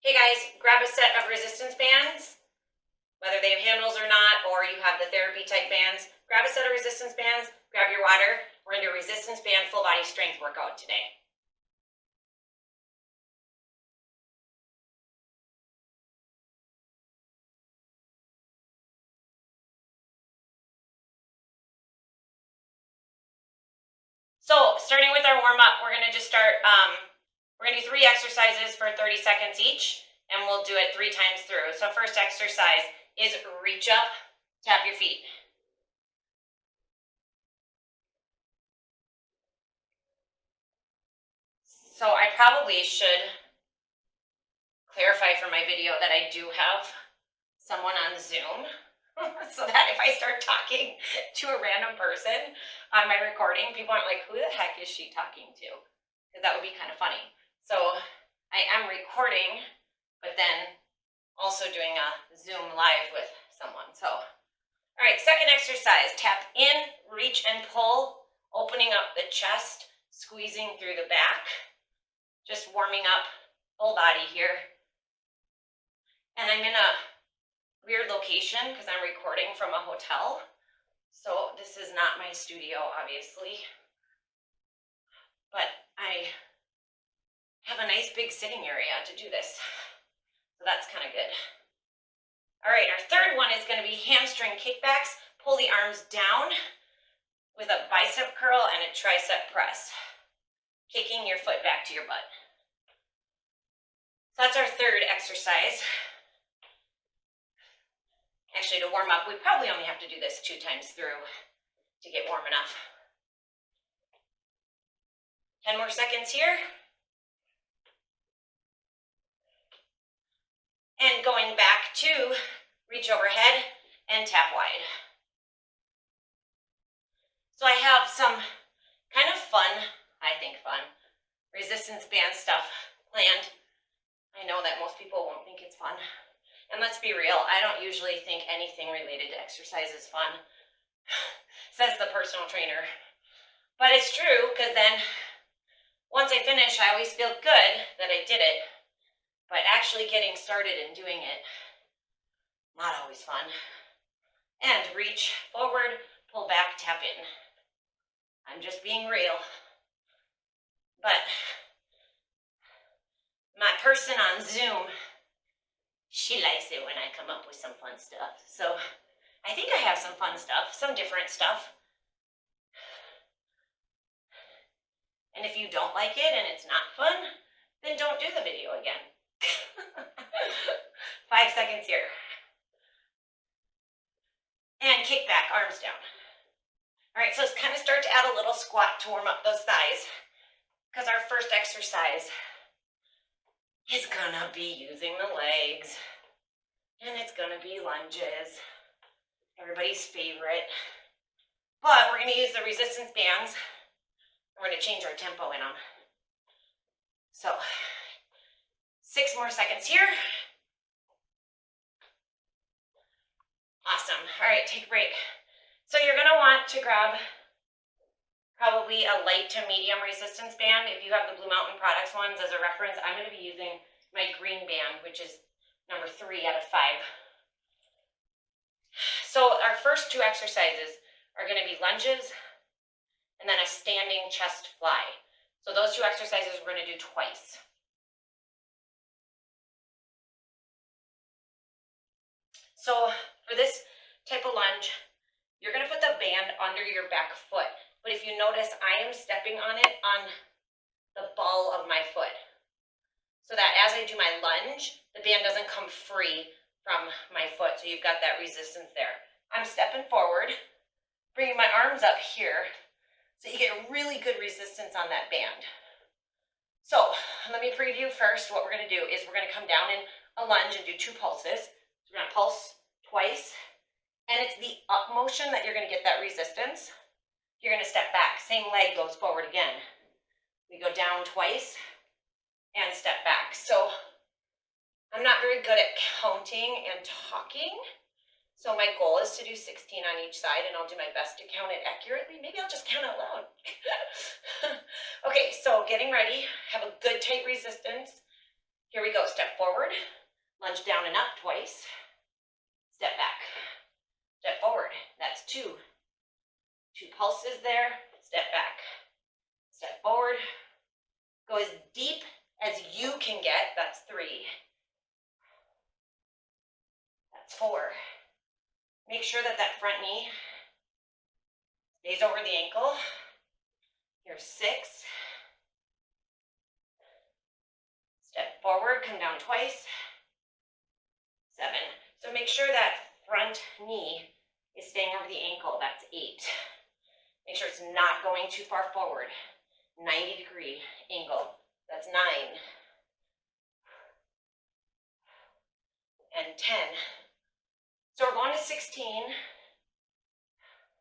Hey guys, grab a set of resistance bands, whether they have handles or not, or you have the therapy type bands. Grab a set of resistance bands, grab your water. We're going to do a resistance band full body strength workout today. So starting with our warm up, we're going to just start, we're going to do 3 exercises for 30 seconds each, and we'll do it 3 times through. So first exercise is reach up, tap your feet. So I probably should clarify for my video that I do have someone on Zoom so that if I start talking to a random person on my recording, people aren't like, who the heck is she talking to? Because that would be kind of funny. So I am recording, but then also doing a Zoom live with someone. So, all right, second exercise, tap in, reach and pull, opening up the chest, squeezing through the back, just warming up full body here. And I'm in a weird location because I'm recording from a hotel. So this is not my studio, obviously, but I have a nice big sitting area to do this. So that's kind of good. All right, our third one is going to be hamstring kickbacks. Pull the arms down with a bicep curl and a tricep press, kicking your foot back to your butt. So that's our third exercise. Actually, to warm up, we probably only have to do this 2 times through to get warm enough. 10 more seconds here. And going back to reach overhead and tap wide. So I have some kind of fun, I think fun, resistance band stuff planned. I know that most people won't think it's fun. And let's be real, I don't usually think anything related to exercise is fun, says the personal trainer. But it's true, because then once I finish, I always feel good that I did it. But actually getting started and doing it, not always fun. And reach forward, pull back, tap in. I'm just being real. But my person on Zoom, she likes it when I come up with some fun stuff. So I think I have some fun stuff, some different stuff. And if you don't like it and it's not fun, then don't do the video again. 5 seconds here. And kick back, arms down. All right, so let's kind of start to add a little squat to warm up those thighs, because our first exercise is gonna be using the legs, and it's gonna be lunges, everybody's favorite. But we're gonna use the resistance bands, and we're gonna change our tempo in them. So 6 more seconds here. Awesome. All right, take a break. So you're gonna want to grab probably a light to medium resistance band. If you have the Blue Mountain Products ones as a reference, I'm going to be using my green band, which is number 3 out of 5. So our first 2 exercises are going to be lunges and then a standing chest fly. So those 2 exercises we're going to do twice. So for this type of lunge, you're going to put the band under your back foot. But if you notice, I am stepping on it on the ball of my foot, so that as I do my lunge, the band doesn't come free from my foot, so you've got that resistance there. I'm stepping forward, bringing my arms up here, so you get really good resistance on that band. So let me preview first. What we're going to do is we're going to come down in a lunge and do 2 pulses. So we're going to pulse twice, and it's the up motion that you're going to get that resistance. You're going to step back, same leg goes forward again. We go down twice and step back. So I'm not very good at counting and talking. So my goal is to do 16 on each side, and I'll do my best to count it accurately. Maybe I'll just count out loud. Okay, so getting ready. Have a good tight resistance. Here we go, step forward, lunge down and up twice, step back, step forward, that's 2. 2 pulses there, step back, step forward, go as deep as you can get, that's 3. That's 4. Make sure that that front knee stays over the ankle. Here's 6. Step forward, come down twice. 7. So make sure that front knee is staying over the ankle, that's 8. Make sure it's not going too far forward. 90-degree angle, that's 9. And 10. So we're going to 16.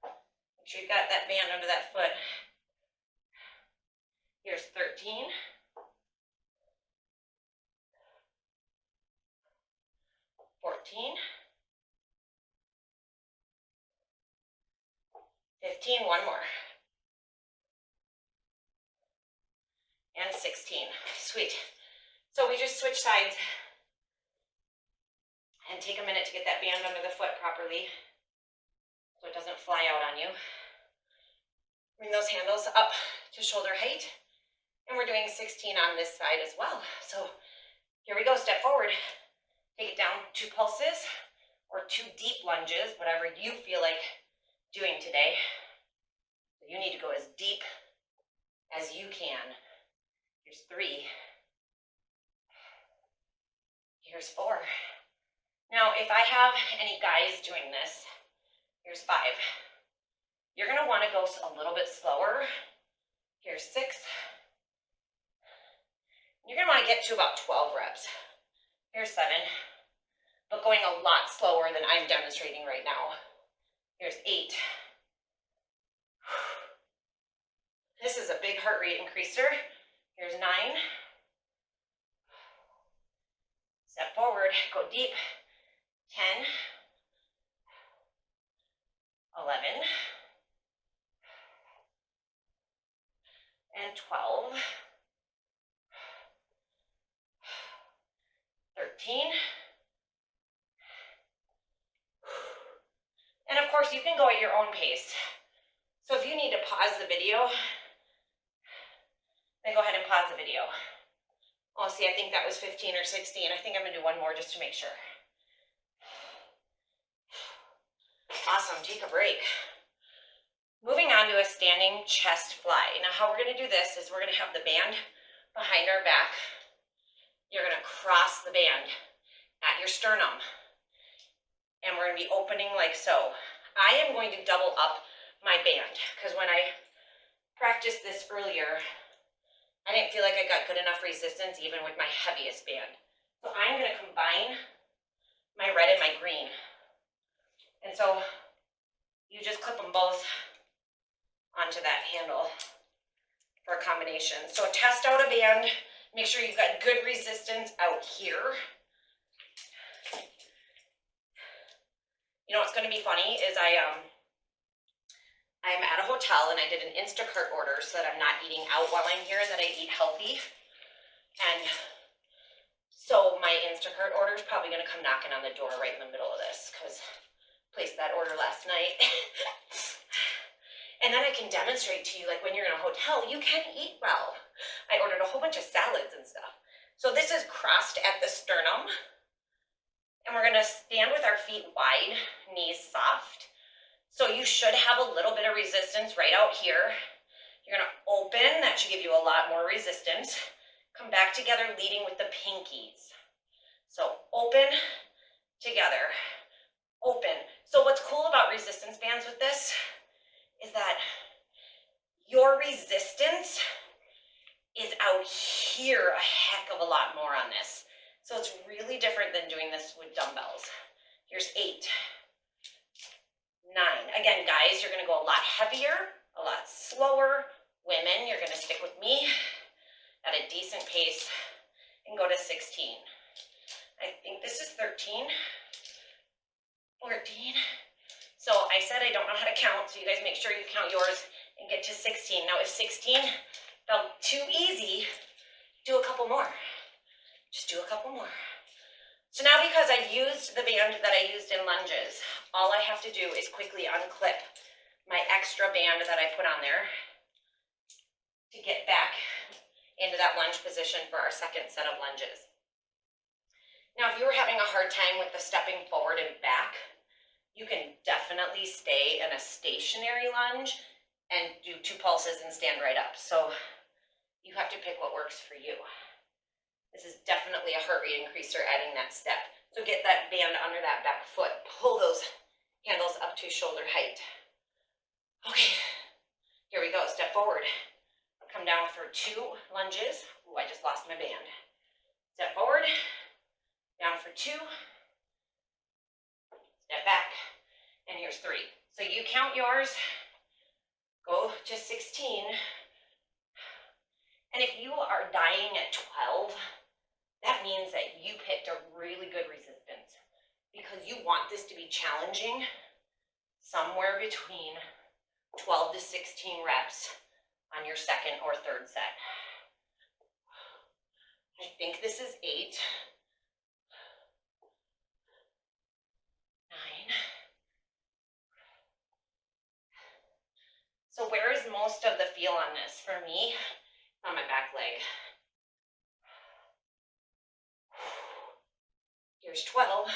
Make sure you've got that band under that foot. Here's 13. 14. 15, one more. And 16. Sweet. So we just switch sides. And take a minute to get that band under the foot properly so it doesn't fly out on you. Bring those handles up to shoulder height. And we're doing 16 on this side as well. So here we go, step forward. Take it down 2 pulses or 2 deep lunges, whatever you feel like doing today. You need to go as deep as you can. Here's 3. Here's 4. Now, if I have any guys doing this, here's 5. You're going to want to go a little bit slower. Here's 6. You're going to want to get to about 12 reps. Here's 7. But going a lot slower than I'm demonstrating right now. Here's 8. This is a big heart rate increaser. Here's 9. Step forward, go deep. 10, 11, and 12, 13, and of course you can go at your own pace. So if you need to pause the video, then go ahead and pause the video. Oh, see, I think that was 15 or 16. I think I'm gonna do one more just to make sure. Awesome, take a break. Moving on to a standing chest fly. Now how we're gonna do this is we're gonna have the band behind our back. You're gonna cross the band at your sternum. And we're gonna be opening like so. I am going to double up my band because when I practiced this earlier, I didn't feel like I got good enough resistance even with my heaviest band. So I'm gonna combine my red and my green. And so you just clip them both onto that handle for a combination. So test out a band, make sure you've got good resistance out here. You know what's gonna be funny is I'm at a hotel and I did an Instacart order so that I'm not eating out while I'm here and that I eat healthy. And so my Instacart order is probably gonna come knocking on the door right in the middle of this because placed that order last night. And then I can demonstrate to you, like when you're in a hotel, you can eat well. I ordered a whole bunch of salads and stuff. So this is crossed at the sternum. And we're gonna stand with our feet wide, knees soft. So you should have a little bit of resistance right out here. You're gonna open, that should give you a lot more resistance. Come back together, leading with the pinkies. So open, together, open. So what's cool about resistance bands with this is that your resistance is out here a heck of a lot more on this. So it's really different than doing this with dumbbells. Here's 8, 9. Again, guys, you're gonna go a lot heavier, a lot slower. Women, you're gonna stick with me at a decent pace and go to 16. I think this is 13. 14. So I said I don't know how to count, so you guys make sure you count yours and get to 16. Now if 16 felt too easy, do a couple more. Just do a couple more. So now because I used the band that I used in lunges, all I have to do is quickly unclip my extra band that I put on there to get back into that lunge position for our second set of lunges. Now, if you were having a hard time with the stepping forward and back, you can definitely stay in a stationary lunge and do 2 pulses and stand right up. So you have to pick what works for you. This is definitely a heart rate increaser, adding that step. So get that band under that back foot. Pull those handles up to shoulder height. Okay, here we go. Step forward. Come down for 2 lunges. Ooh, I just lost my band. Step forward. Down for 2. Step back. And here's 3. So you count yours. Go to 16. And if you are dying at 12, that means that you picked a really good resistance, because you want this to be challenging somewhere between 12 to 16 reps on your second or third set. I think this is 8, 9. So where is most of the feel on this? For me, on my back leg. Here's 12.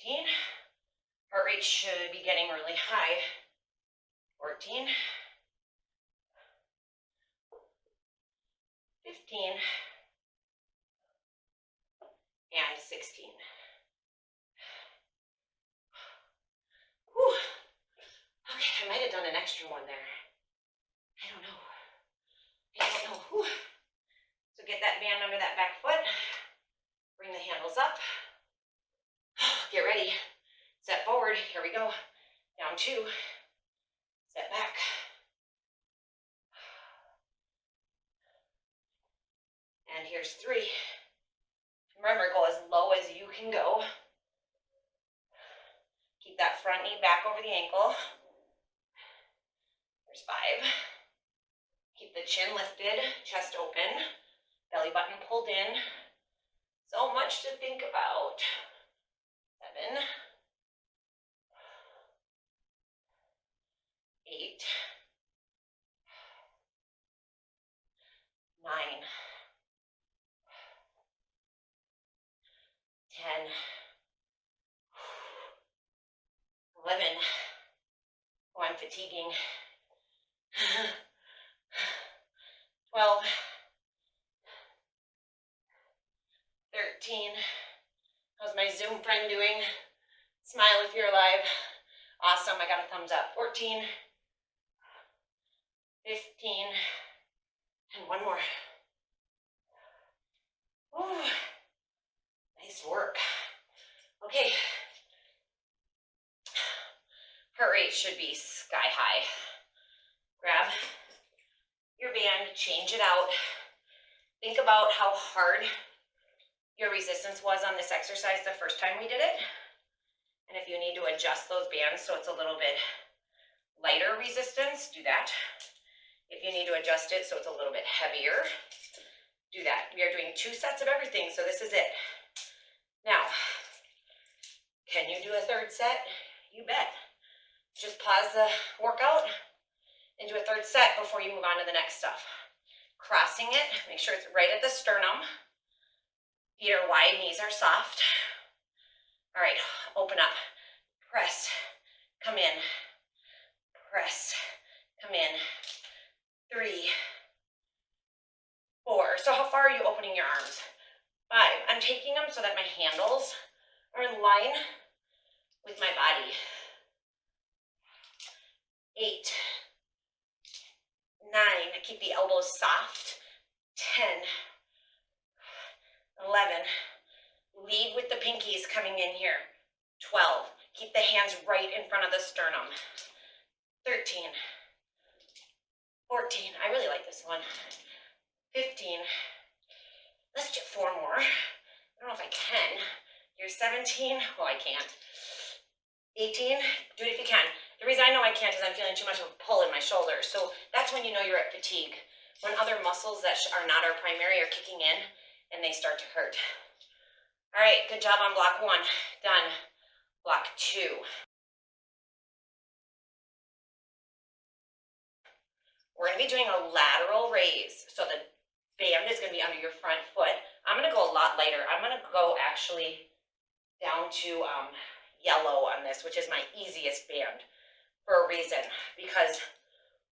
13. Heart rate should be getting really high. 14. 15. And 16. Whew. Okay, I might have done an extra one there. I don't know. Whew. So get that band under that back foot. Bring the handles up. Get ready. Step forward. Here we go. Down 2. Step back. And here's 3. Remember, go as low as you can go. Keep that front knee back over the ankle. There's 5. Keep the chin lifted, chest open, belly button pulled in. So much to think about. 7. 8. 9. 10. 11. Oh, I'm fatiguing. 12. 13. How's my Zoom friend doing? Smile if you're alive. Awesome, I got a thumbs up. 14. 15. And one more. Ooh, nice work. Okay. Heart rate should be sky high. Grab your band, change it out. Think about how hard your resistance was on this exercise the first time we did it. And if you need to adjust those bands so it's a little bit lighter resistance, do that. If you need to adjust it so it's a little bit heavier, do that. We are doing 2 sets of everything, so this is it. Now, can you do a third set? You bet. Just pause the workout and do a third set before you move on to the next stuff. Crossing it, make sure it's right at the sternum. Feet are wide, knees are soft. All right, open up, press, come in, press, come in. 3, 4. So how far are you opening your arms? 5. I'm taking them so that my handles are in line with my body. 8, 9. I keep the elbows soft. 10, 11. Lead with the pinkies coming in here. 12. Keep the hands right in front of the sternum. 13, 14. I really like this one. 15. Let's do 4 more. I don't know if I can. Here's 17. Oh, I can't. 18. Do it if you can. The reason I know I can't is I'm feeling too much of a pull in my shoulders. So that's when you know you're at fatigue. when other muscles that are not our primary are kicking in and they start to hurt. All right, good job on block 1. Done. Block 2. We're going to be doing a lateral raise. So the band is going to be under your front foot. I'm going to go a lot lighter. I'm going to go actually down to yellow on this, which is my easiest band, for a reason, because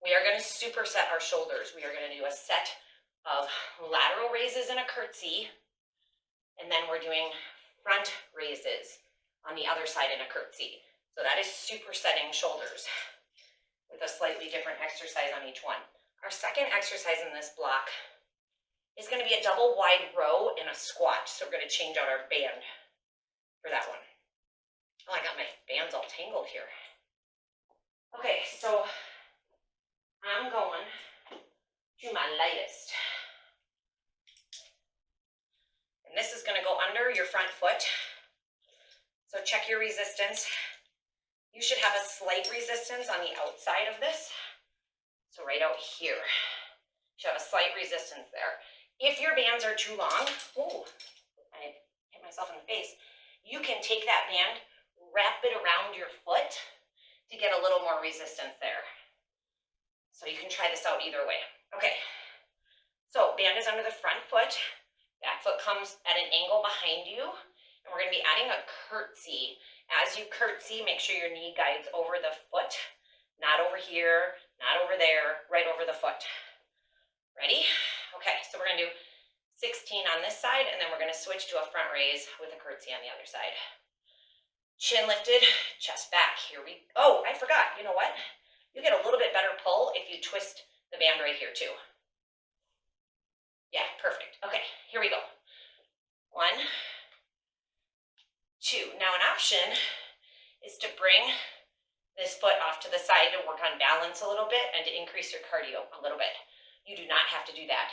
we are going to superset our shoulders. We are going to do a set of lateral raises and a curtsy, and then we're doing front raises on the other side in a curtsy. So that is supersetting shoulders with a slightly different exercise on each one. Our second exercise in this block is going to be a double wide row and a squat. So we're going to change out our band for that one. Oh, I got my bands all tangled here. Okay, so I'm going to my lightest. And this is going to go under your front foot. So check your resistance. You should have a slight resistance on the outside of this. So right out here, you should have a slight resistance there. If your bands are too long, oh, I hit myself in the face, you can take that band, wrap it around your foot to get a little more resistance there. So you can try this out either way. Okay, so band is under the front foot, back foot comes at an angle behind you, and we're going to be adding a curtsy. As you curtsy, make sure your knee guides over the foot, not over here, not over there, right over the foot. Ready? Okay, so we're going to do 16 on this side, and then we're going to switch to a front raise with a curtsy on the other side. Chin lifted, chest back. Here we go. Oh, I forgot. You know what? You get a little bit better pull if you twist the band right here too. Yeah, perfect. Okay, here we go. 1, 2. Now an option is to bring this foot off to the side to work on balance a little bit and to increase your cardio a little bit. You do not have to do that.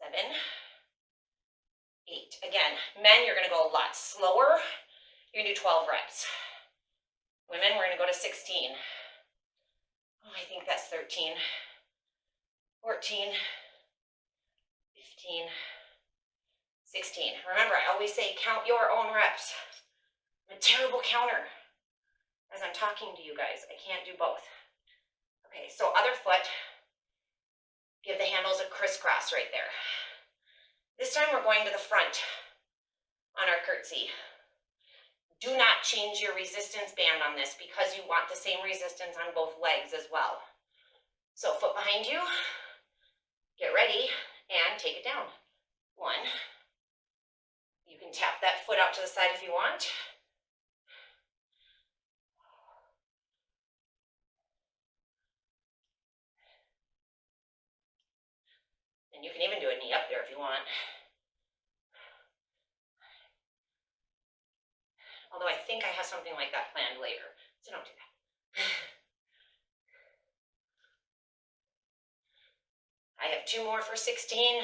7, 8. Again, men, you're going to go a lot slower. You're going to do 12 reps. Women, we're going to go to 16. Oh, I think that's 13, 14, 15, 16. Remember, I always say count your own reps. I'm a terrible counter as I'm talking to you guys. I can't do both. Okay, so other foot, give the handles a crisscross right there. This time we're going to the front on our curtsy. Do not change your resistance band on this because you want the same resistance on both legs as well. So foot behind you, get ready, and take it down. 1. You can tap that foot out to the side if you want. And you can even do a knee up there if you want. Although I think I have something like that planned later, so don't do that. I have 2 more for 16.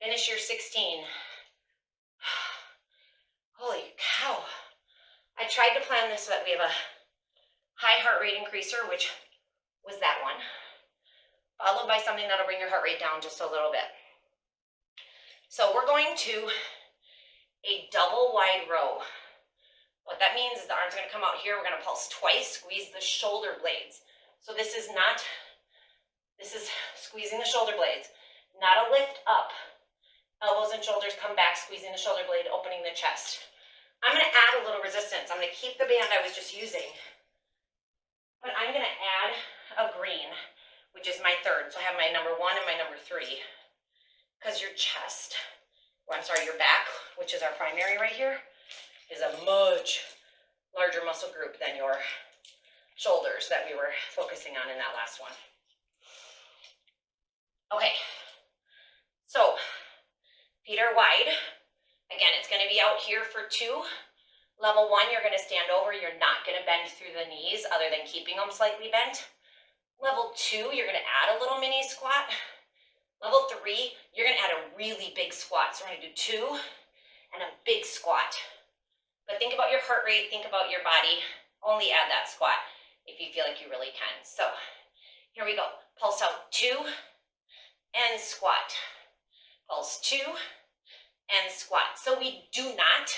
Finish your 16. Holy cow. I tried to plan this so that we have a high heart rate increaser, which was that one, followed by something that'll bring your heart rate down just a little bit. So we're going to a double wide row. What that means is the arm's going to come out here. We're going to pulse twice, squeeze the shoulder blades. So this is squeezing the shoulder blades, not a lift up. Elbows and shoulders come back, squeezing the shoulder blade, opening the chest. I'm going to add a little resistance. I'm going to keep the band I was just using, but I'm going to add a green, which is my third. So I have my number 1 and my number 3, because your chest, or I'm sorry, your back, which is our primary right here, is a much larger muscle group than your shoulders that we were focusing on in that last one. Okay, so feet are wide. Again, it's going to be out here for 2. Level 1, you're going to stand over. You're not going to bend through the knees other than keeping them slightly bent. Level 2, you're going to add a little mini squat. Level 3, you're going to add a really big squat. So we're going to do 2 and a big squat. But think about your heart rate, think about your body. Only add that squat. if you feel like you really can. So here we go. Pulse out 2 and squat. Pulse 2 and squat. So we do not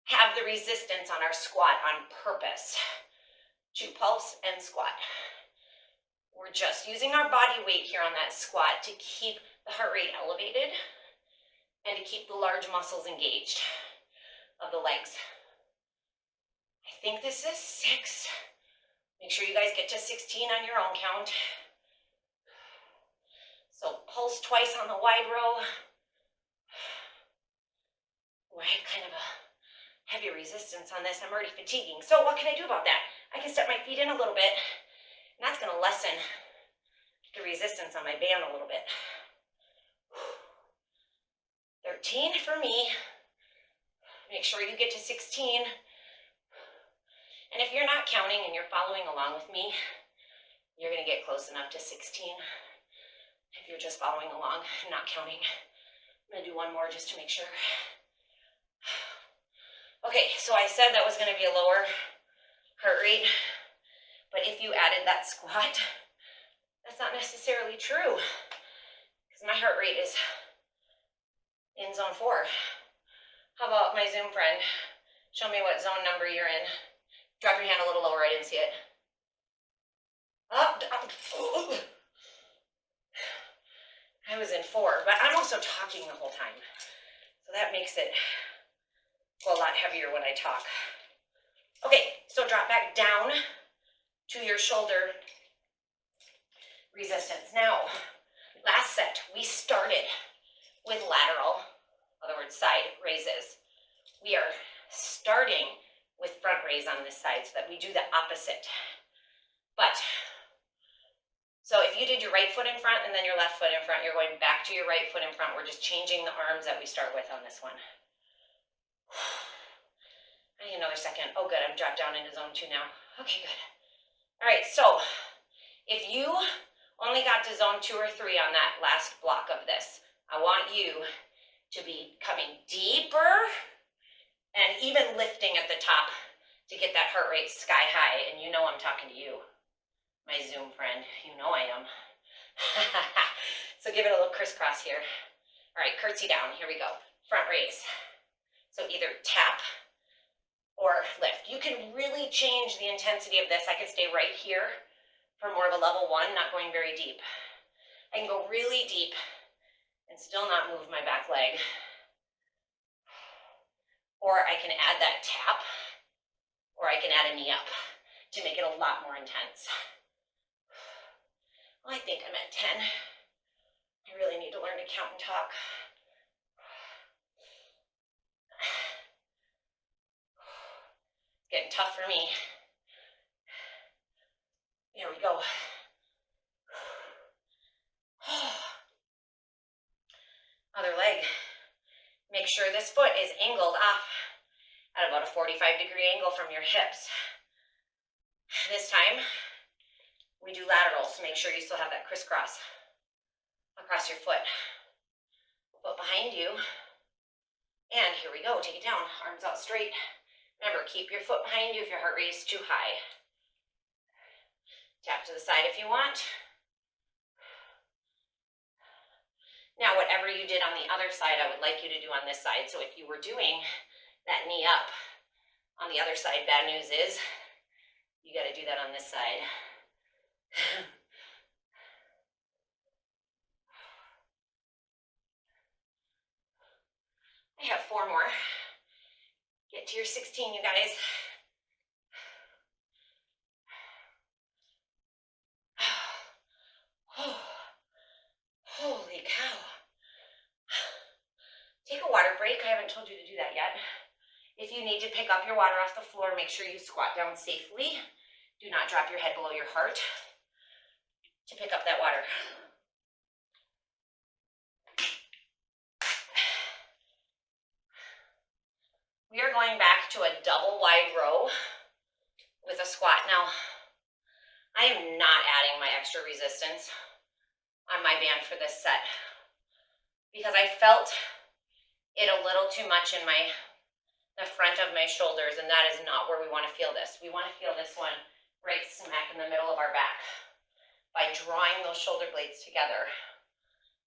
have the resistance on our squat on purpose. 2 pulse and squat. We're just using our body weight here on that squat to keep the heart rate elevated and to keep the large muscles engaged of the legs. I think this is 6. Make sure you guys get to 16 on your own count. So pulse twice on the wide row. I have kind of a heavy resistance on this. I'm already fatiguing. So what can I do about that? I can step my feet in a little bit, and that's going to lessen the resistance on my band a little bit. 13 for me. Make sure you get to 16. And if you're not counting and you're following along with me, you're going to get close enough to 16. If you're just following along and not counting, I'm going to do one more just to make sure. Okay, so I said that was going to be a lower heart rate, but if you added that squat, that's not necessarily true, because my heart rate is in zone 4. How about my Zoom friend? Show me what zone number you're in. Drop your hand a little lower, I didn't see it. Up. I was in 4, but I'm also talking the whole time, so that makes it a lot heavier when I talk. Okay, so drop back down to your shoulder resistance. Now, last set, we started with lateral, in other words, side raises. We are starting with front raise on this side so that we do the opposite. But, so if you did your right foot in front and then your left foot in front, you're going back to your right foot in front. We're just changing the arms that we start with on this one. I need another second. Oh, good. I'm dropped down into zone 2 now. Okay, good. All right, so if you only got to zone 2 or 3 on that last block of this, I want you to be coming deeper and even lifting at the top to get that heart rate sky high. And you know I'm talking to you, my Zoom friend. You know I am. So give it a little crisscross here. All right, curtsy down. Here we go. Front raise. So either tap or lift. You can really change the intensity of this. I can stay right here for more of a level 1, not going very deep. I can go really deep and still not move my back leg. Or I can add that tap, or I can add a knee up to make it a lot more intense. Well, I think I'm at 10. I really need to learn to count and talk. Getting tough for me. There we go. Other leg. Make sure this foot is angled off at about a 45-degree angle from your hips. This time, we do laterals, so make sure you still have that crisscross across your foot. Foot behind you. And here we go. Take it down. Arms out straight. Remember, keep your foot behind you if your heart rate is too high. Tap to the side if you want. Now, whatever you did on the other side, I would like you to do on this side. So if you were doing that knee up on the other side, bad news is you got to do that on this side. I have 4 more. Get to your 16, you guys. Oh, holy cow. Take a water break. I haven't told you to do that yet. If you need to pick up your water off the floor, make sure you squat down safely. Do not drop your head below your heart to pick up that water. We are going back to a double wide row with a squat. Now, I am not adding my extra resistance on my band for this set because I felt it a little too much in the front of my shoulders, and that is not where we want to feel this. We want to feel this one right smack in the middle of our back by drawing those shoulder blades together.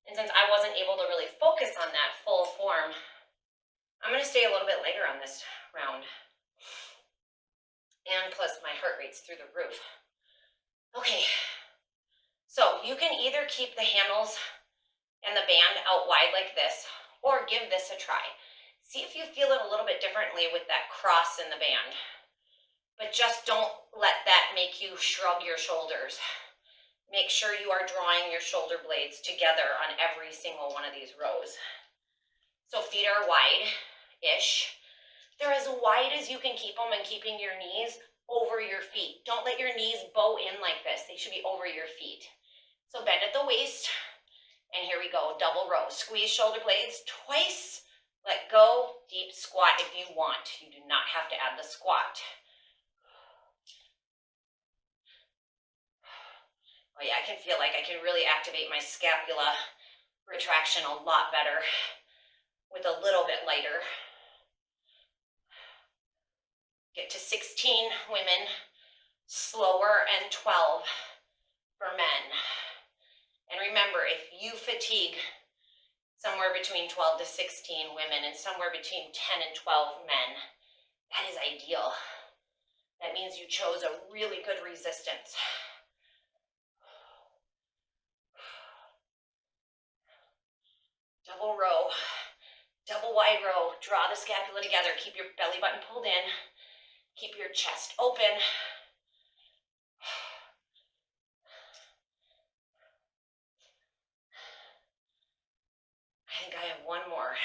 And since I wasn't able to really focus on that full form, I'm going to stay a little bit lighter on this round. And plus my heart rate's through the roof. Okay, so you can either keep the handles and the band out wide like this, or give this a try. See if you feel it a little bit differently with that cross in the band. But just don't let that make you shrug your shoulders. Make sure you are drawing your shoulder blades together on every single one of these rows. So feet are wide-ish. They're as wide as you can keep them, and keeping your knees over your feet. Don't let your knees bow in like this. They should be over your feet. So bend at the waist. And here we go, double row. Squeeze shoulder blades twice. Let go, deep squat if you want. You do not have to add the squat. Oh yeah, I can feel like I can really activate my scapula retraction a lot better with a little bit lighter. Get to 16 women, slower, and 12 for men. And remember, if you fatigue somewhere between 12 to 16 women and somewhere between 10 and 12 men, that is ideal. That means you chose a really good resistance. Double row, double wide row. Draw the scapula together. Keep your belly button pulled in. Keep your chest open. I think I have one more.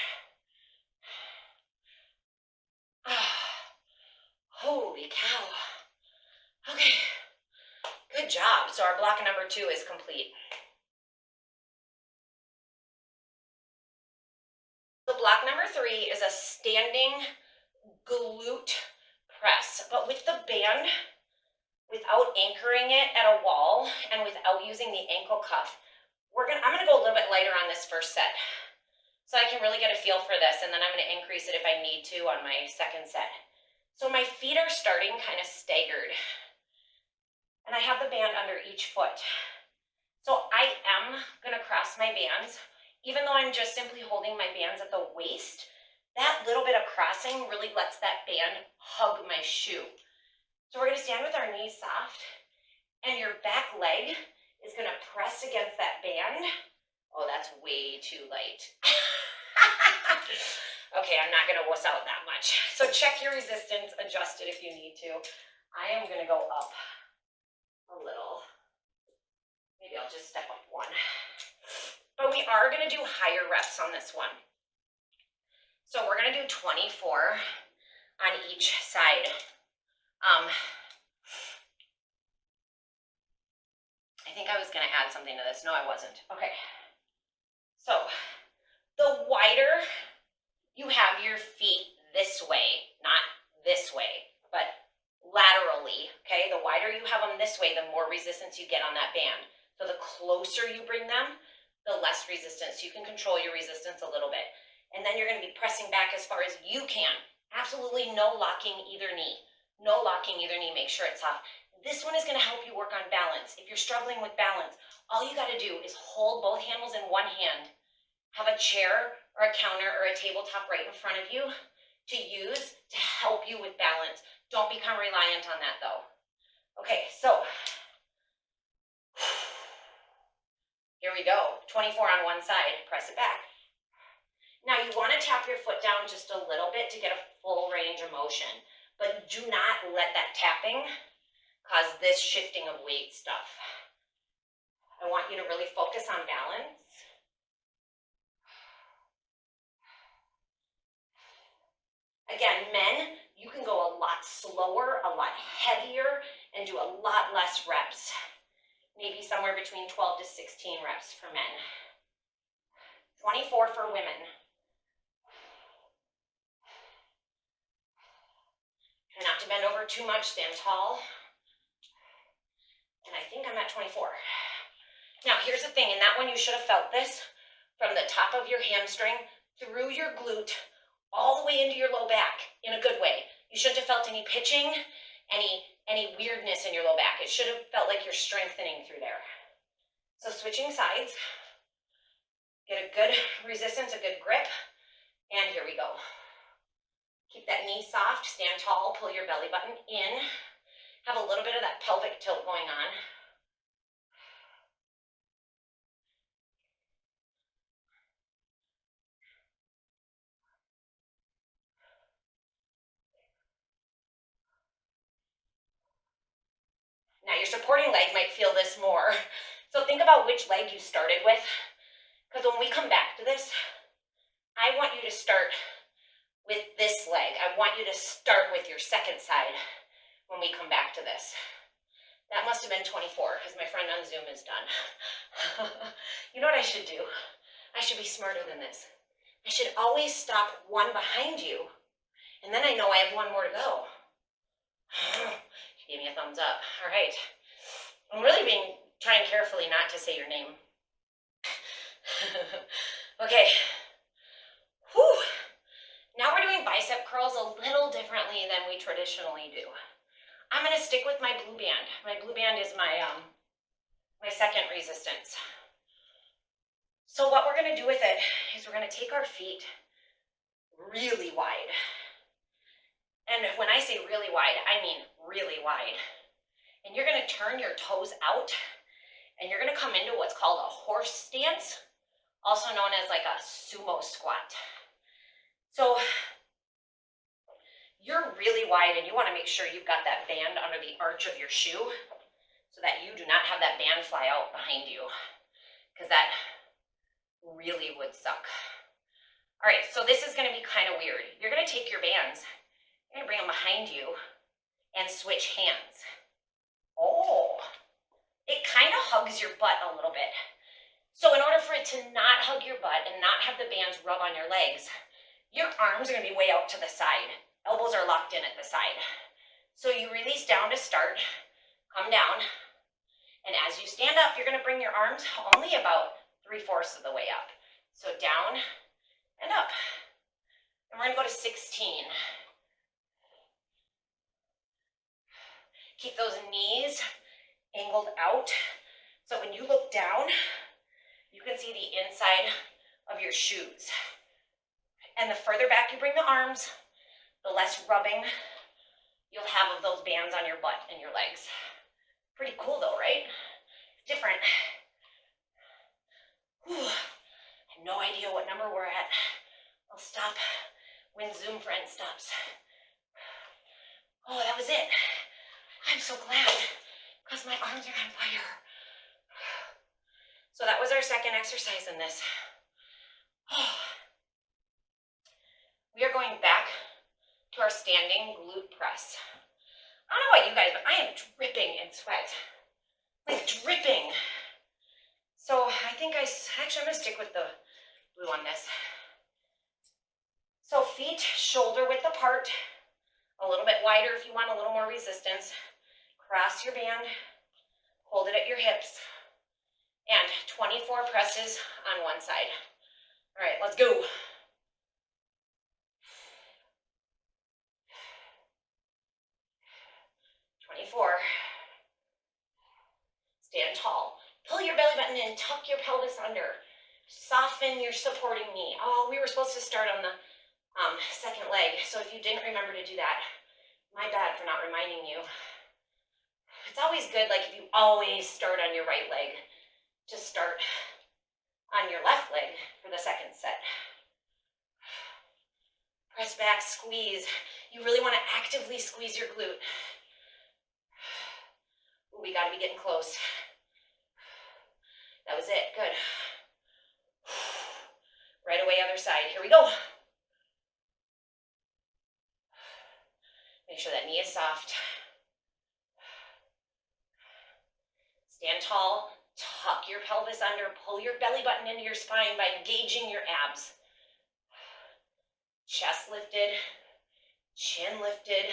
Holy cow. Okay, good job. So our block number 2 is complete. So block number 3 is a standing glute press, but with the band, without anchoring it at a wall and without using the ankle cuff. I'm gonna go a little bit lighter on this first set, so I can really get a feel for this, and then I'm gonna increase it if I need to on my second set. So my feet are starting kind of staggered, and I have the band under each foot. So I am gonna cross my bands, even though I'm just simply holding my bands at the waist. That little bit of crossing really lets that band hug my shoe. So we're gonna stand with our knees soft, and your back leg is gonna press against that band. Oh, that's way too light. Okay, I'm not gonna wuss out that much. So check your resistance, adjust it if you need to. I am gonna go up a little. Maybe I'll just step up one. But we are gonna do higher reps on this one. So we're gonna do 24 on each side. I think I was gonna add something to this. No, I wasn't. Okay. So the wider you have your feet this way, not this way, but laterally, okay? The wider you have them this way, the more resistance you get on that band. So the closer you bring them, the less resistance. You can control your resistance a little bit. And then you're gonna be pressing back as far as you can. Absolutely no locking either knee. No locking either knee, make sure it's soft. This one is gonna help you work on balance. If you're struggling with balance, all you gotta do is hold both handles in one hand, have a chair or a counter or a tabletop right in front of you to use to help you with balance. Don't become reliant on that though. Okay, so here we go. 24 on one side, press it back. Now you wanna tap your foot down just a little bit to get a full range of motion, but do not let that tapping cause this shifting of weight stuff. I want you to really focus on balance. Again, men, you can go a lot slower, a lot heavier, and do a lot less reps. Maybe somewhere between 12 to 16 reps for men. 24 for women. Try not to bend over too much, stand tall. And I think I'm at 24. Now here's the thing, in that one you should have felt this from the top of your hamstring through your glute all the way into your low back in a good way. You shouldn't have felt any pitching, any weirdness in your low back. It should have felt like you're strengthening through there. So switching sides, get a good resistance, a good grip, and here we go. Keep that knee soft, stand tall, pull your belly button in, have a little bit of that pelvic tilt going on. Now your supporting leg might feel this more. So think about which leg you started with, because when we come back to this, I want you to start with this leg. I want you to start with your second side when we come back to this. That must have been 24, because my friend on Zoom is done. You know what I should do? I should be smarter than this. I should always stop one behind you, and then I know I have one more to go. She gave me a thumbs up. All right. I'm really trying carefully not to say your name. Okay. Whew. Now we're doing bicep curls a little differently than we traditionally do. I'm going to stick with my blue band. My blue band is my second resistance. So what we're going to do with it is we're going to take our feet really wide. And when I say really wide, I mean really wide. And you're going to turn your toes out, and you're going to come into what's called a horse stance, also known as like a sumo squat. So you're really wide, and you want to make sure you've got that band under the arch of your shoe so that you do not have that band fly out behind you, because that really would suck. All right, so this is going to be kind of weird. You're going to take your bands, you're going to bring them behind you and switch hands. Oh, it kind of hugs your butt a little bit. So in order for it to not hug your butt and not have the bands rub on your legs, your arms are going to be way out to the side. Elbows are locked in at the side. So you release down to start, come down, and as you stand up, you're going to bring your arms only about 3/4 of the way up. So down and up. And we're going to go to 16. Keep those knees angled out. So when you look down, you can see the inside of your shoes. And the further back you bring the arms, the less rubbing you'll have of those bands on your butt and your legs. Pretty cool though, right? Different. Whew. I have no idea what number we're at. I'll stop when Zoom friend stops. Oh, that was it. I'm so glad, because my arms are on fire. So that was our second exercise in this. Oh. We are going back to our standing glute press. I don't know about you guys, but I am dripping in sweat. Like dripping. So I think actually I'm going to stick with the blue on this. So feet shoulder width apart, a little bit wider if you want a little more resistance. Cross your band, hold it at your hips, and 24 presses on one side. All right, let's go. Stand tall. Pull your belly button in, tuck your pelvis under. Soften your supporting knee. Oh, we were supposed to start on the second leg, so if you didn't remember to do that, my bad for not reminding you. It's always good, like if you always start on your right leg, to start on your left leg for the second set. Press back, squeeze. You really want to actively squeeze your glute. Ooh, we got to be getting close. That was it, good. Right away, other side, here we go. Make sure that knee is soft. Stand tall, tuck your pelvis under, pull your belly button into your spine by engaging your abs. Chest lifted, chin lifted.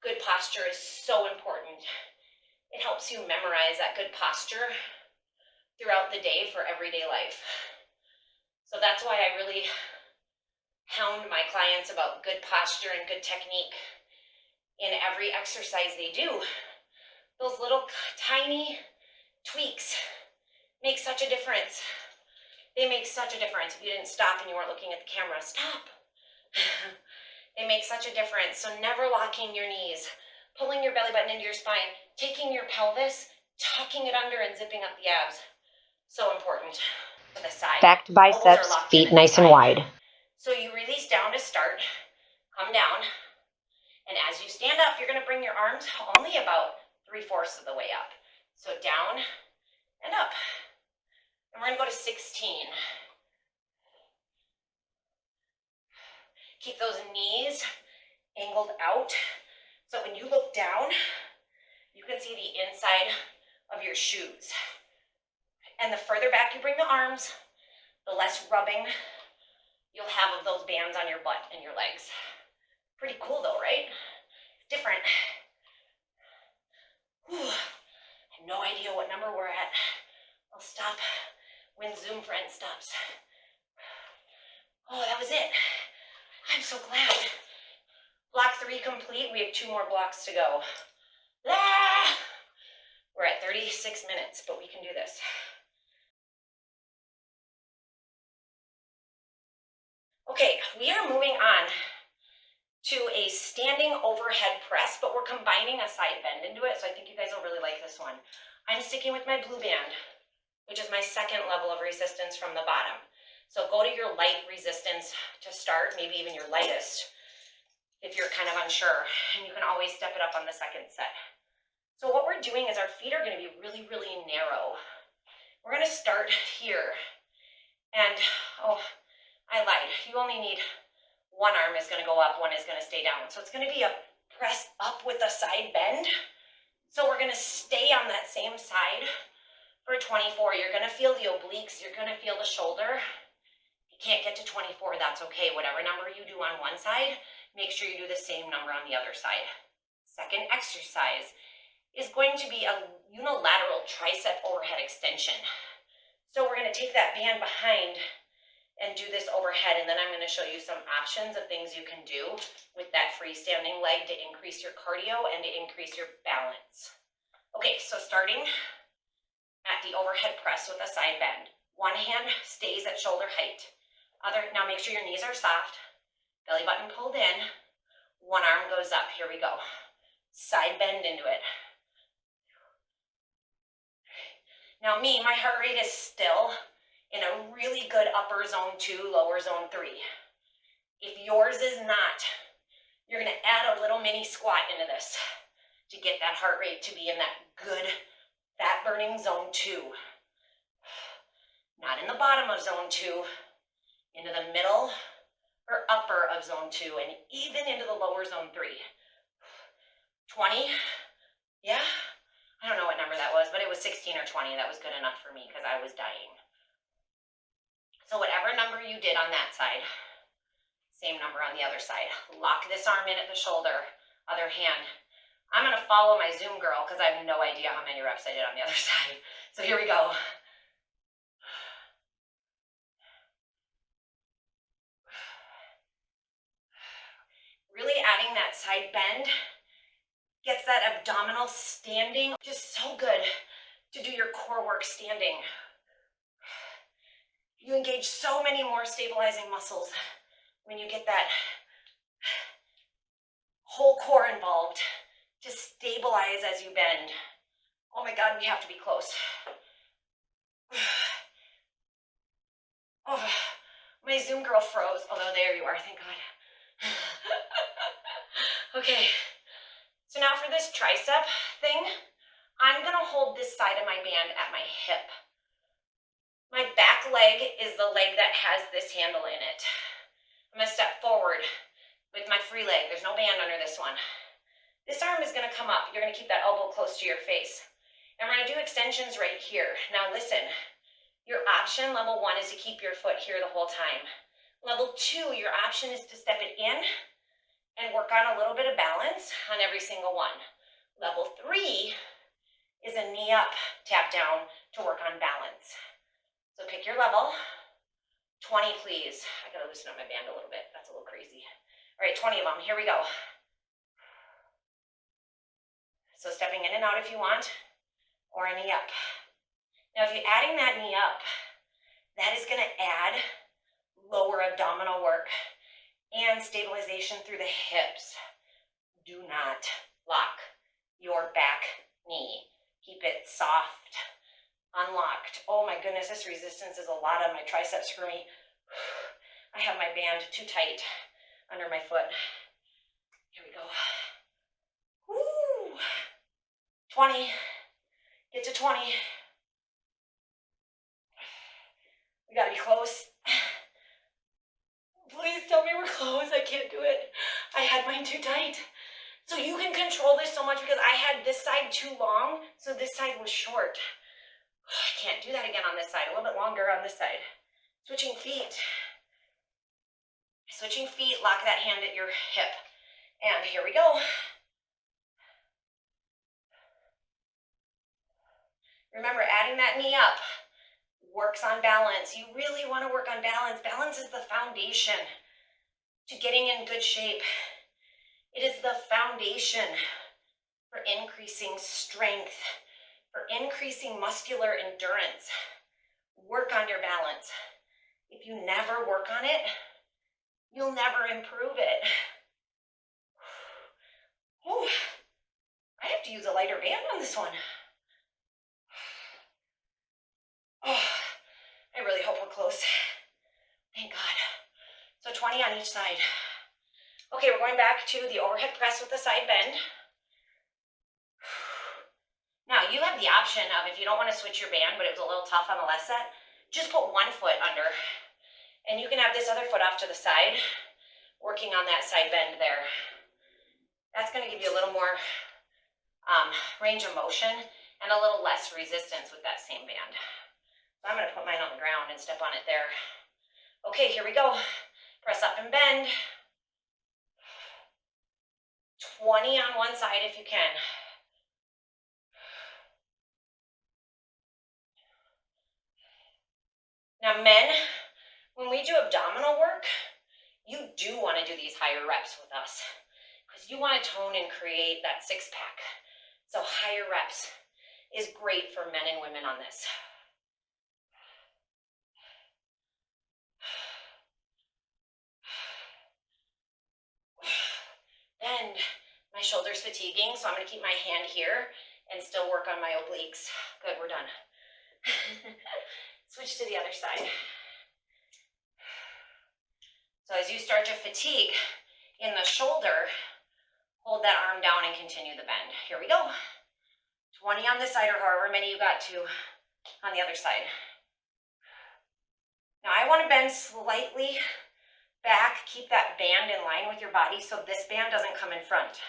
Good posture is so important. It helps you memorize that good posture throughout the day for everyday life. So that's why I really hound my clients about good posture and good technique. in every exercise they do. Those little tiny tweaks make such a difference. They make such a difference. If you didn't stop and you weren't looking at the camera, stop. They make such a difference. So never locking your knees, pulling your belly button into your spine, taking your pelvis, tucking it under and zipping up the abs. So important. To the side. Stacked biceps, feet nice and wide. So you release down to start, come down, and as you stand up, you're gonna bring your arms only about 3/4 of the way up. So down and up. And we're gonna go to 16. Keep those knees angled out. So when you look down, you can see the inside of your shoes. And the further back you bring the arms, the less rubbing you'll have of those bands on your butt and your legs. Pretty cool though, right? Different. Whew. I have no idea what number we're at. I'll stop when Zoom friend stops. Oh, that was it. I'm so glad. Block 3 complete. We have 2 more blocks to go. Ah! We're at 36 minutes, but we can do this. Okay, we are moving on to a standing overhead press, but we're combining a side bend into it, so I think you guys will really like this one. I'm sticking with my blue band, which is my second level of resistance from the bottom. So go to your light resistance to start, maybe even your lightest, if you're kind of unsure, and you can always step it up on the second set. So what we're doing is our feet are gonna be really, really narrow. We're gonna start here, and oh, I lied. You only need one arm is gonna go up, one is gonna stay down. So it's gonna be a press up with a side bend. So we're gonna stay on that same side for 24. You're gonna feel the obliques, you're gonna feel the shoulder. You can't get to 24, that's okay. Whatever number you do on one side, make sure you do the same number on the other side. Second exercise is going to be a unilateral tricep overhead extension. So we're gonna take that band behind and do this overhead, and then I'm gonna show you some options of things you can do with that freestanding leg to increase your cardio and to increase your balance. Okay, so starting at the overhead press with a side bend. One hand stays at shoulder height. Now make sure your knees are soft, belly button pulled in, one arm goes up. Here we go. Side bend into it. Now me, my heart rate is still in a really good upper zone 2, lower zone 3. If yours is not, you're gonna add a little mini squat into this to get that heart rate to be in that good fat burning zone 2. Not in the bottom of zone 2, into the middle or upper of zone 2, and even into the lower zone 3. 20, yeah? I don't know what number that was, but it was 16 or 20. That was good enough for me because I was dying. So whatever number you did on that side, same number on the other side. Lock this arm in at the shoulder, other hand. I'm gonna follow my Zoom girl because I have no idea how many reps I did on the other side. So here we go. Really adding that side bend gets that abdominal standing. Just so good to do your core work standing. You engage so many more stabilizing muscles when you get that whole core involved to stabilize as you bend. Oh my God, we have to be close. Oh, my Zoom girl froze. Although there you are, thank God. Okay, so now for this tricep thing, I'm gonna hold this side of my band at my hip. My back leg is the leg that has this handle in it. I'm gonna step forward with my free leg. There's no band under this one. This arm is gonna come up. You're gonna keep that elbow close to your face. And we're gonna do extensions right here. Now listen, your option, level 1, is to keep your foot here the whole time. Level 2, your option is to step it in and work on a little bit of balance on every single one. Level 3 is a knee up, tap down to work on balance. So pick your level. 20, please. I gotta loosen up my band a little bit. That's a little crazy. All right, 20 of them. Here we go. So stepping in and out if you want, or a knee up. Now if you're adding that knee up, that is gonna add lower abdominal work and stabilization through the hips. Do not lock your back knee. Keep it soft, unlocked. Oh my goodness, this resistance is a lot on my triceps for me. I have my band too tight under my foot. Here we go. Woo! 20. Get to 20. We gotta be close. Please tell me we're close. I can't do it. I had mine too tight. So you can control this so much because I had this side too long, so this side was short. I can't do that again on this side. A little bit longer on this side. Switching feet. Switching feet, lock that hand at your hip. And here we go. Remember, adding that knee up works on balance. You really want to work on balance. Balance is the foundation to getting in good shape. It is the foundation for increasing strength, for increasing muscular endurance. Work on your balance. If you never work on it, you'll never improve it. Oh, I have to use a lighter band on this one. Oh, I really hope we're close. Thank God. So 20 on each side. Okay, we're going back to the overhead press with the side bend. Now, you have the option of, if you don't want to switch your band, but it was a little tough on the last set, just put one foot under. And you can have this other foot off to the side, working on that side bend there. That's going to give you a little more range of motion and a little less resistance with that same band. So I'm going to put mine on the ground and step on it there. Okay, here we go. Press up and bend. 20 on one side if you can. Now men, when we do abdominal work, you do want to do these higher reps with us because you want to tone and create that six pack. So higher reps is great for men and women on this. Bend. My shoulder's fatiguing, so I'm going to keep my hand here and still work on my obliques. Good, we're done. Switch to the other side. So as you start to fatigue in the shoulder, hold that arm down and continue the bend. Here we go. 20 on this side, or however many you got to on the other side. Now I want to bend slightly back, keep that band in line with your body so this band doesn't come in front.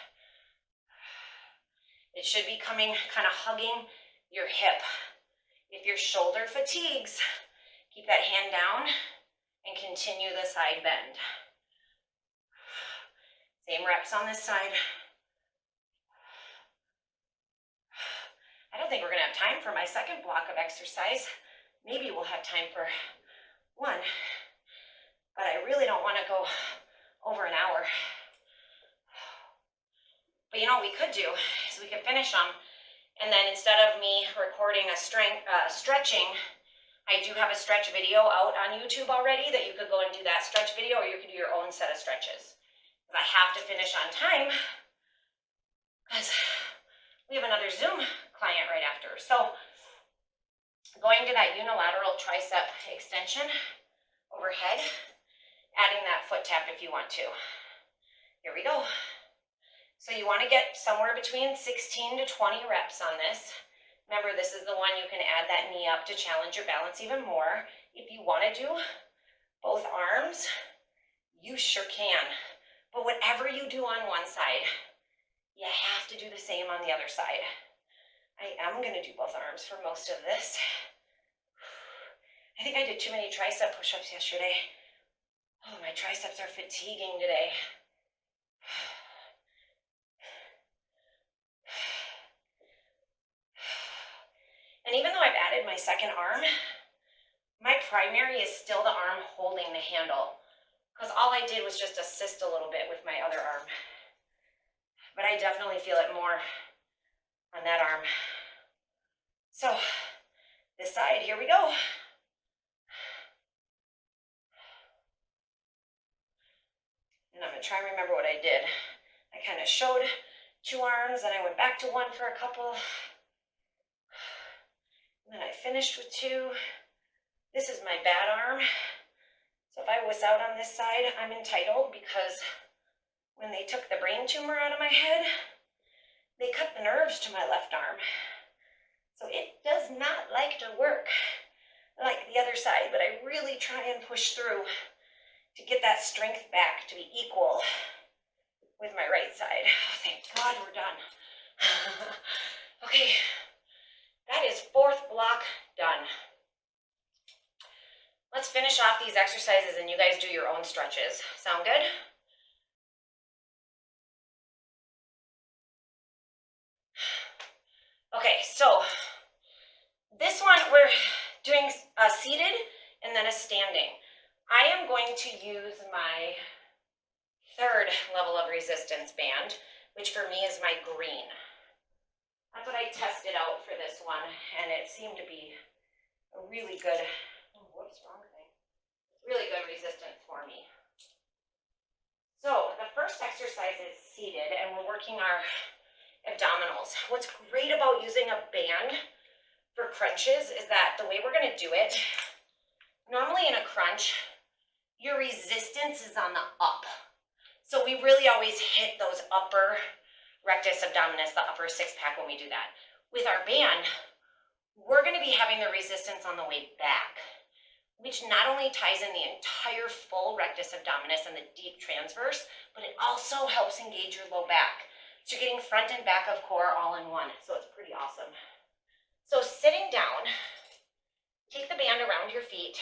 It should be coming, kind of hugging your hip. If your shoulder fatigues, keep that hand down and continue the side bend. Same reps on this side. I don't think we're going to have time for my second block of exercise. Maybe we'll have time for one, but I really don't want to go over an hour. But you know what we could do is we could finish them, and then instead of me recording a stretching, I do have a stretch video out on YouTube already that you could go and do that stretch video, or you could do your own set of stretches. But I have to finish on time because we have another Zoom client right after. So going to that unilateral tricep extension overhead, adding that foot tap if you want to. Here we go. So you want to get somewhere between 16 to 20 reps on this. Remember, this is the one you can add that knee up to challenge your balance even more. If you want to do both arms, you sure can. But whatever you do on one side, you have to do the same on the other side. I am going to do both arms for most of this. I think I did too many tricep push-ups yesterday. Oh, my triceps are fatiguing today. And even though I've added my second arm, my primary is still the arm holding the handle, because all I did was just assist a little bit with my other arm. But I definitely feel it more on that arm. So this side, here we go. And I'm gonna try and remember what I did. I kind of showed 2 arms, and I went back to 1 for a couple. And then I finished with 2. This is my bad arm. So if I was out on this side, I'm entitled because when they took the brain tumor out of my head, they cut the nerves to my left arm. So it does not like to work like the other side, but I really try and push through to get that strength back to be equal with my right side. Oh, thank God we're done. Okay, that is 4th block done. Let's finish off these exercises and you guys do your own stretches. Sound good? Okay, so this one we're doing a seated and then a standing. I am going to use my 3rd level of resistance band, which for me is my green. That's what I tested out for this one, and it seemed to be a really good, really good resistance for me. So the first exercise is seated, and we're working our abdominals. What's great about using a band for crunches is that the way we're going to do it, normally in a crunch, your resistance is on the up. So we really always hit those upper rectus abdominis, the upper 6-pack when we do that. With our band, we're going to be having the resistance on the way back, which not only ties in the entire full rectus abdominis and the deep transverse, but it also helps engage your low back. So you're getting front and back of core all in one. So it's pretty awesome. So sitting down, take the band around your feet,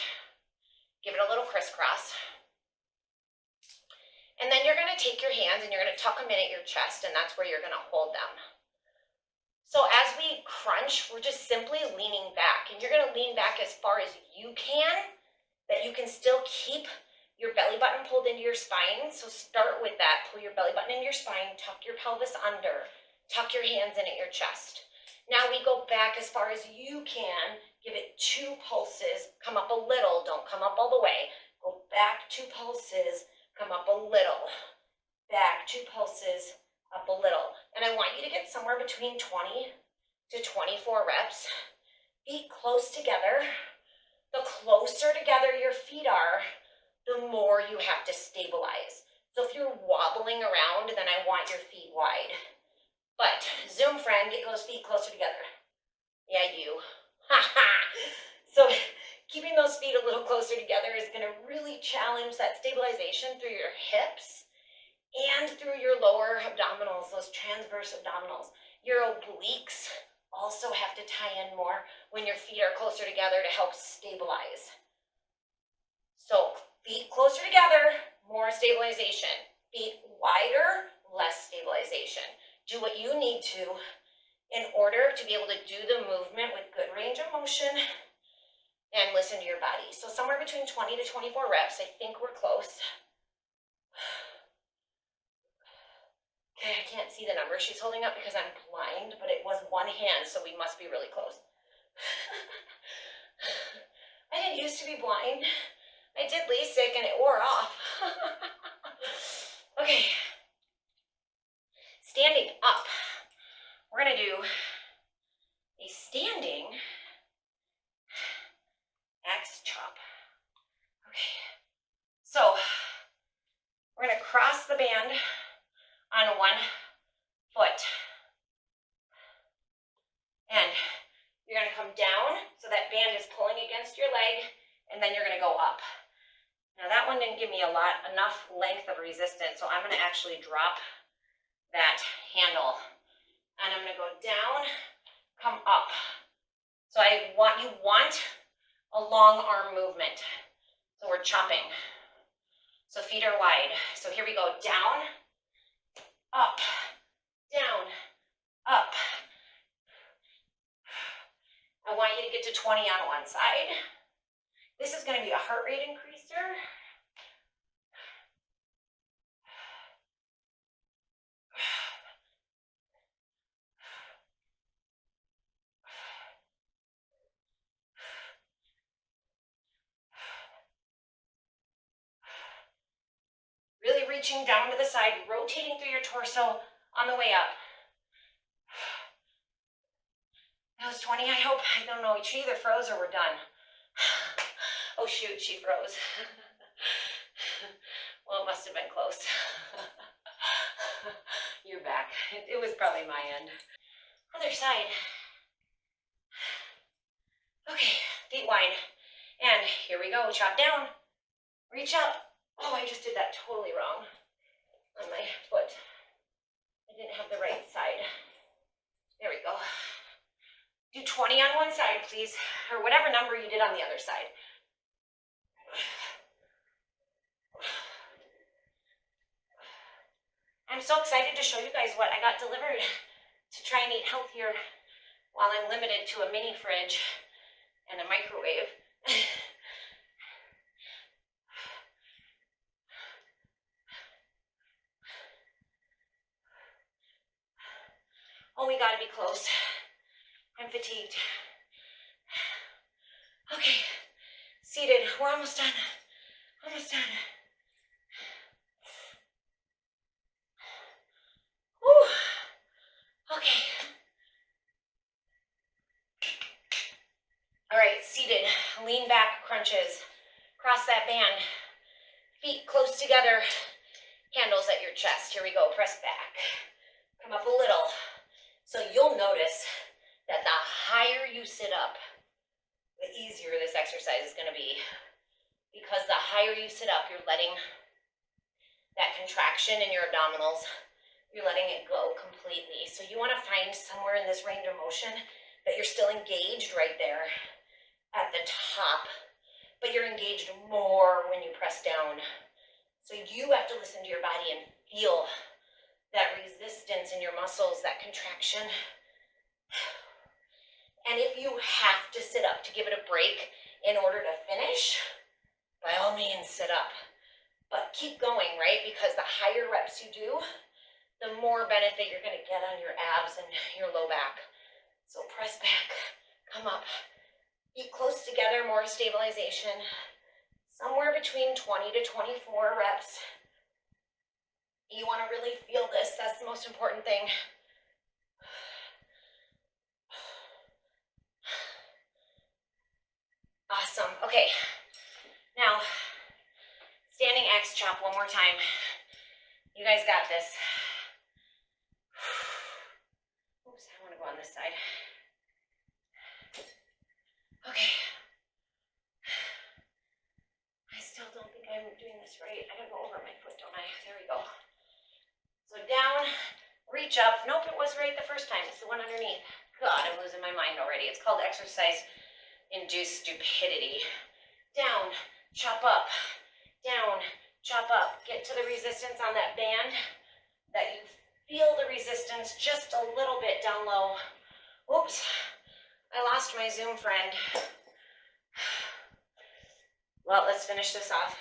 give it a little crisscross. And then you're going to take your hands and you're going to tuck them in at your chest, and that's where you're going to hold them. So as we crunch, we're just simply leaning back, and you're going to lean back as far as you can, that you can still keep your belly button pulled into your spine. So start with that. Pull your belly button into your spine, tuck your pelvis under, tuck your hands in at your chest. Now we go back as far as you can. Give it 2 pulses. Come up a little. Don't come up all the way. Go back 2 pulses. Come up a little, back 2 pulses, up a little. And I want you to get somewhere between 20 to 24 reps. Feet close together. The closer together your feet are, the more you have to stabilize. So if you're wobbling around, then I want your feet wide. But Zoom friend, get those feet closer together. Yeah, you. So keeping those feet a little closer together is going to really challenge that stabilization through your hips and through your lower abdominals, those transverse abdominals. Your obliques also have to tie in more when your feet are closer together to help stabilize. So feet closer together, more stabilization. Feet wider, less stabilization. Do what you need to in order to be able to do the movement with good range of motion and listen to your body. So somewhere between 20 to 24 reps. I think we're close. Okay, I can't see the number she's holding up because I'm blind, but it was 1 hand, so we must be really close. I didn't used to be blind. I did LASIK and it wore off. Okay. Standing up. We're going to do a standing axe chop. Okay. So we're going to cross the band on 1 foot. And you're going to come down so that band is pulling against your leg, and then you're going to go up. Now that one didn't give me enough length of resistance, so I'm going to actually drop that handle. And I'm going to go down, come up. So you want a long arm movement. So we're chopping. So feet are wide. So here we go, down, up, down, up. I want you to get to 20 on one side. This is going to be a heart rate increaser. reaching down to the side, rotating through your torso on the way up. That was 20, I hope. I don't know, she either froze or we're done. Oh shoot, she froze. Well, it must have been close. You're back. It was probably my end. Other side. Okay, feet wide. And here we go, chop down. Reach up. Oh, I just did that totally wrong on my foot. I didn't have the right side. There we go. Do 20 on one side, please, or whatever number you did on the other side. I'm so excited to show you guys what I got delivered to try and eat healthier while I'm limited to a mini fridge and a microwave. Oh, we gotta be close. I'm fatigued. Okay, seated. We're almost done. Almost done. Whew. Okay. All right, seated. Lean back crunches. Cross that band. Feet close together. Handles at your chest. Here we go. Press back. Come up a little. So you'll notice that the higher you sit up, the easier this exercise is going to be. Because the higher you sit up, you're letting that contraction in your abdominals, you're letting it go completely. So you want to find somewhere in this range of motion that you're still engaged right there at the top, but you're engaged more when you press down. So you have to listen to your body and feel that resistance in your muscles, that contraction. And if you have to sit up to give it a break in order to finish, by all means sit up. But keep going, right? Because the higher reps you do, the more benefit you're going to get on your abs and your low back. So press back, come up. Feet close together, more stabilization. Somewhere between 20 to 24 reps. You want to really feel this. That's the most important thing. Awesome. Okay. Now, standing X chop one more time. You guys got this. Oops, I want to go on this side. Okay. I still don't think I'm doing this right. I gotta go over my foot, don't I? There we go. So down, reach up. Nope, it was right the first time. It's the one underneath. God, I'm losing my mind already. It's called exercise-induced stupidity. Down, chop up. Down, chop up. Get to the resistance on that band. That you feel the resistance just a little bit down low. Oops, I lost my Zoom friend. Well, let's finish this off.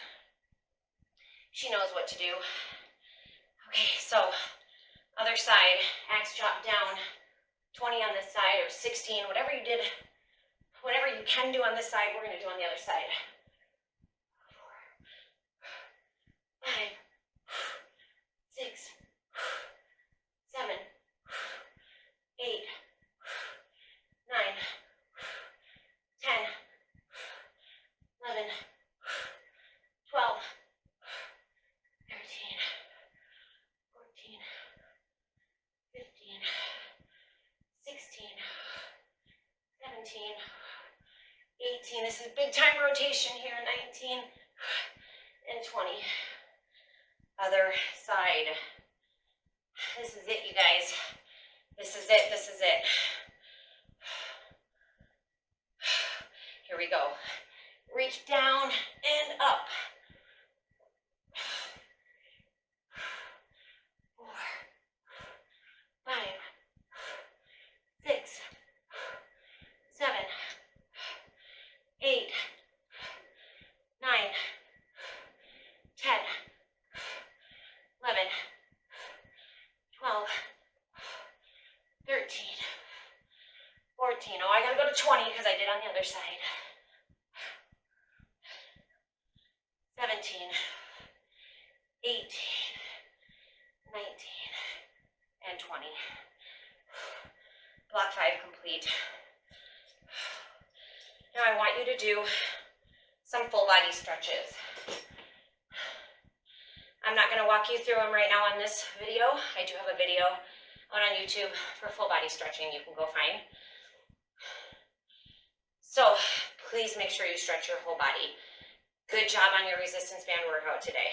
She knows what to do. Okay, so other side, axe chop down, 20 on this side or 16, whatever you did, whatever you can do on this side, we're gonna do on the other side. 4, 5, 6, 7, 8, 9, 10, 11, 12, 13, 14, 15, 16, 17, 18. This is big time rotation here. 19 and 20. Other side. This is it, you guys. This is it. This is it. Here we go. Reach down and up. 4, 5, 6, 7, 8, 9, 10, 11, 12, 13, 14. Oh, I gotta go to 20 because I did on the other side. 17, 18, want you to do some full body stretches. I'm not going to walk you through them right now on this video. I do have a video out on YouTube for full body stretching you can go find. So please make sure you stretch your whole body. Good job on your resistance band workout today.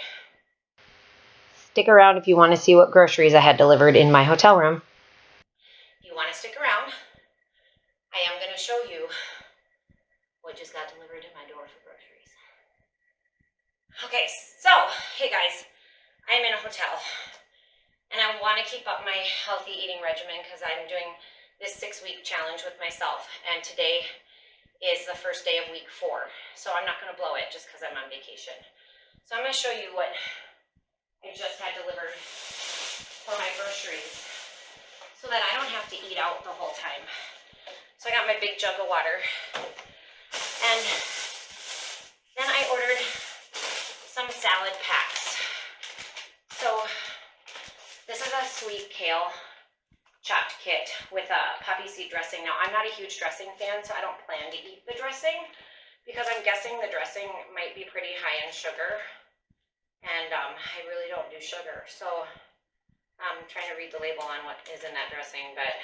Stick around if you want to see what groceries I had delivered in my hotel room. If you want to stick around, I am going to show you what just got delivered to my door for groceries. Okay, so, hey guys, I'm in a hotel, and I want to keep up my healthy eating regimen because I'm doing this 6-week challenge with myself, and today is the first day of week 4, so I'm not going to blow it just because I'm on vacation. So I'm going to show you what I just had delivered for my groceries so that I don't have to eat out the whole time. So I got my big jug of water, and then I ordered some salad packs. So this is a sweet kale chopped kit with a poppy seed dressing. Now I'm not a huge dressing fan, so I don't plan to eat the dressing because I'm guessing the dressing might be pretty high in sugar, and I really don't do sugar. So I'm trying to read the label on what is in that dressing, but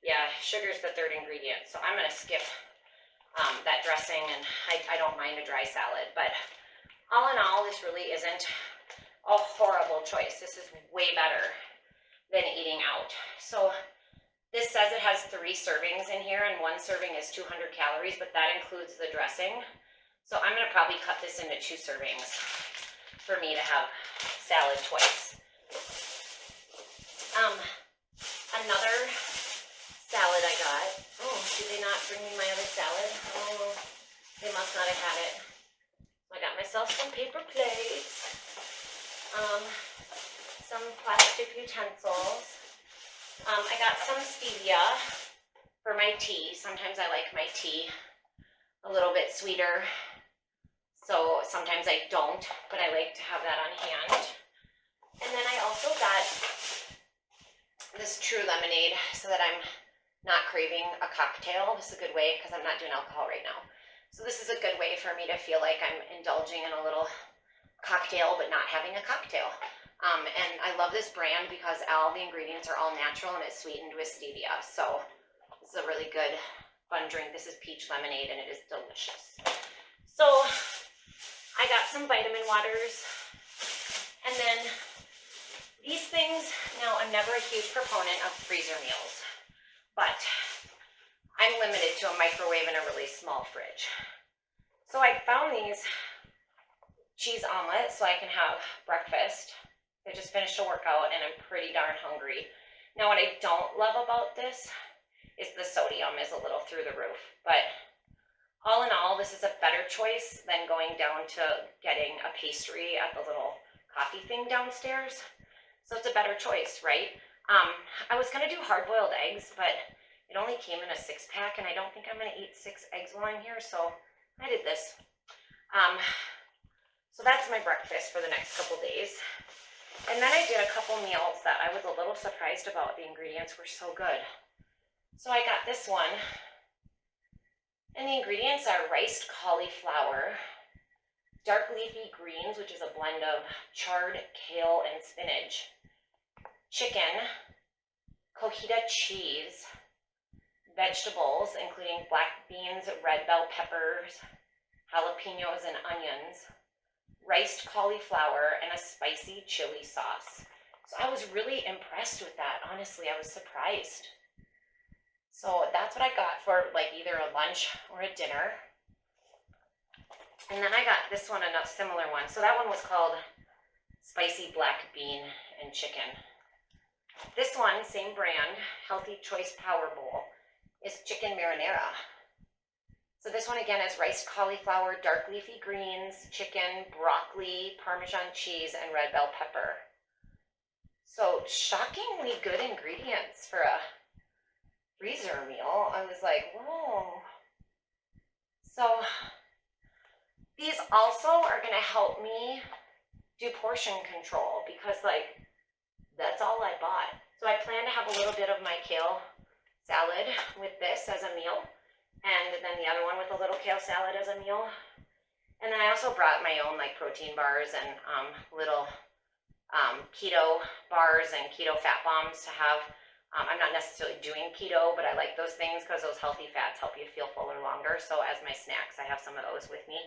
yeah, sugar is the 3rd ingredient. So I'm going to skip that dressing, and I don't mind a dry salad. But all in all, this really isn't a horrible choice. This is way better than eating out. So this says it has 3 servings in here, and 1 serving is 200 calories, but that includes the dressing. So I'm going to probably cut this into 2 servings for me to have salad twice. Another salad I got. Oh, did they not bring me my other salad? Oh, they must not have had it. I got myself some paper plates, some plastic utensils. I got some stevia for my tea. Sometimes I like my tea a little bit sweeter, so sometimes I don't, but I like to have that on hand. And then I also got this True lemonade so that I'm not craving a cocktail. This is a good way because I'm not doing alcohol right now. So this is a good way for me to feel like I'm indulging in a little cocktail but not having a cocktail. And I love this brand because all the ingredients are all natural and it's sweetened with stevia. So this is a really good, fun drink. This is peach lemonade and it is delicious. So I got some vitamin waters, and then these things. Now, I'm never a huge proponent of freezer meals, but I'm limited to a microwave and a really small fridge. So I found these cheese omelets so I can have breakfast. I just finished a workout and I'm pretty darn hungry. Now, what I don't love about this is the sodium is a little through the roof, but all in all, this is a better choice than going down to getting a pastry at the little coffee thing downstairs. So it's a better choice, right? I was going to do hard-boiled eggs, but it only came in a 6-pack, and I don't think I'm going to eat 6 eggs while I'm here, so I did this. So that's my breakfast for the next couple days. And then I did a couple meals that I was a little surprised about. The ingredients were so good. So I got this one, and the ingredients are riced cauliflower, dark leafy greens, which is a blend of chard, kale, and spinach, chicken, cojita cheese, vegetables, including black beans, red bell peppers, jalapenos, and onions, riced cauliflower, and a spicy chili sauce. So I was really impressed with that. Honestly, I was surprised. So that's what I got for like either a lunch or a dinner. And then I got this one, a similar one. So that one was called Spicy Black Bean and Chicken. This one, same brand, Healthy Choice Power Bowl, is chicken marinara. So this one again is riced cauliflower, dark leafy greens, chicken, broccoli, Parmesan cheese, and red bell pepper. So shockingly good ingredients for a freezer meal. I was like, whoa. So these also are going to help me do portion control because like that's all I bought. So I plan to have a little bit of my kale salad with this as a meal. and then the other one with a little kale salad as a meal. And then I also brought my own like protein bars and little keto bars and keto fat bombs to have. I'm not necessarily doing keto, but I like those things because those healthy fats help you feel fuller longer. So as my snacks, I have some of those with me.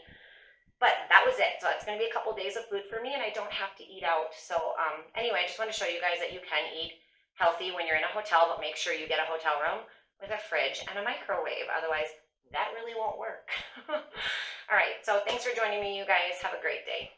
But that was it. So it's going to be a couple days of food for me, and I don't have to eat out. So anyway, I just want to show you guys that you can eat healthy when you're in a hotel, but make sure you get a hotel room with a fridge and a microwave. Otherwise, that really won't work. All right. So thanks for joining me, you guys. Have a great day.